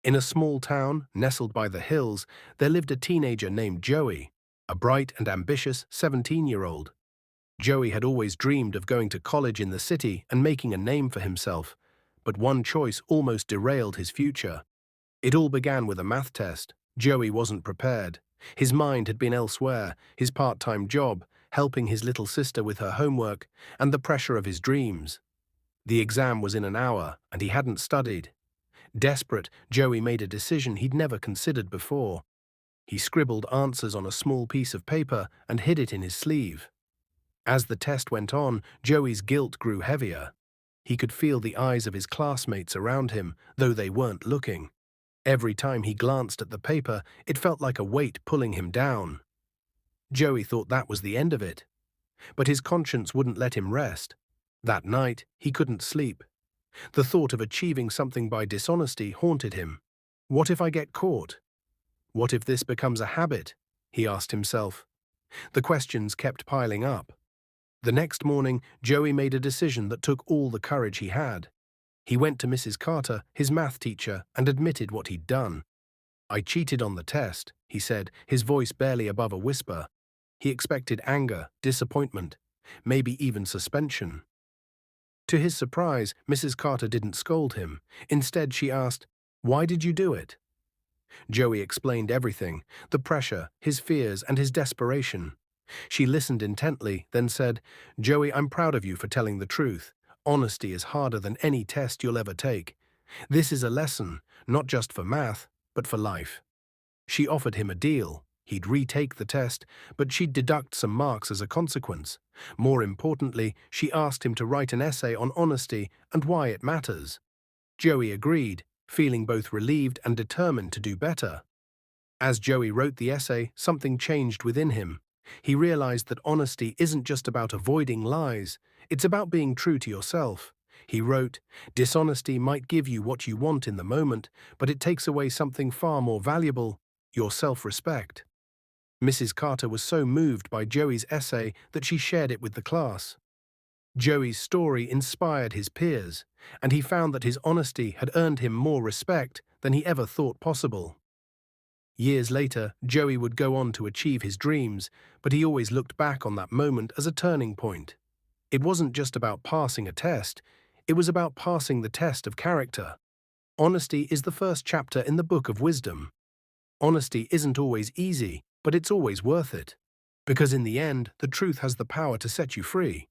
In a small town, nestled by the hills, there lived a teenager named Joey, a bright and ambitious 17-year-old. Joey had always dreamed of going to college in the city and making a name for himself, but one choice almost derailed his future. It all began with a math test. Joey wasn't prepared. His mind had been elsewhere, his part-time job, helping his little sister with her homework, and the pressure of his dreams. The exam was in an hour, and he hadn't studied. Desperate, Joey made a decision he'd never considered before. He scribbled answers on a small piece of paper and hid it in his sleeve. As the test went on, Joey's guilt grew heavier. He could feel the eyes of his classmates around him, though they weren't looking. Every time he glanced at the paper, it felt like a weight pulling him down. Joey thought that was the end of it. But his conscience wouldn't let him rest. That night, he couldn't sleep. The thought of achieving something by dishonesty haunted him. What if I get caught? What if this becomes a habit? He asked himself. The questions kept piling up. The next morning, Joey made a decision that took all the courage he had. He went to Mrs. Carter, his math teacher, and admitted what he'd done. "I cheated on the test," he said, his voice barely above a whisper. He expected anger, disappointment, maybe even suspension. To his surprise, Mrs. Carter didn't scold him. Instead, she asked, "Why did you do it?" Joey explained everything, the pressure, his fears, and his desperation. She listened intently, then said, "Joey, I'm proud of you for telling the truth. Honesty is harder than any test you'll ever take. This is a lesson, not just for math, but for life." She offered him a deal. He'd retake the test, but she'd deduct some marks as a consequence. More importantly, she asked him to write an essay on honesty and why it matters. Joey agreed, feeling both relieved and determined to do better. As Joey wrote the essay, something changed within him. He realized that honesty isn't just about avoiding lies, it's about being true to yourself. He wrote, "Dishonesty might give you what you want in the moment, but it takes away something far more valuable, your self-respect." Mrs. Carter was so moved by Joey's essay that she shared it with the class. Joey's story inspired his peers, and he found that his honesty had earned him more respect than he ever thought possible. Years later, Joey would go on to achieve his dreams, but he always looked back on that moment as a turning point. It wasn't just about passing a test, it was about passing the test of character. Honesty is the first chapter in the Book of Wisdom. Honesty isn't always easy, but it's always worth it. Because in the end, the truth has the power to set you free.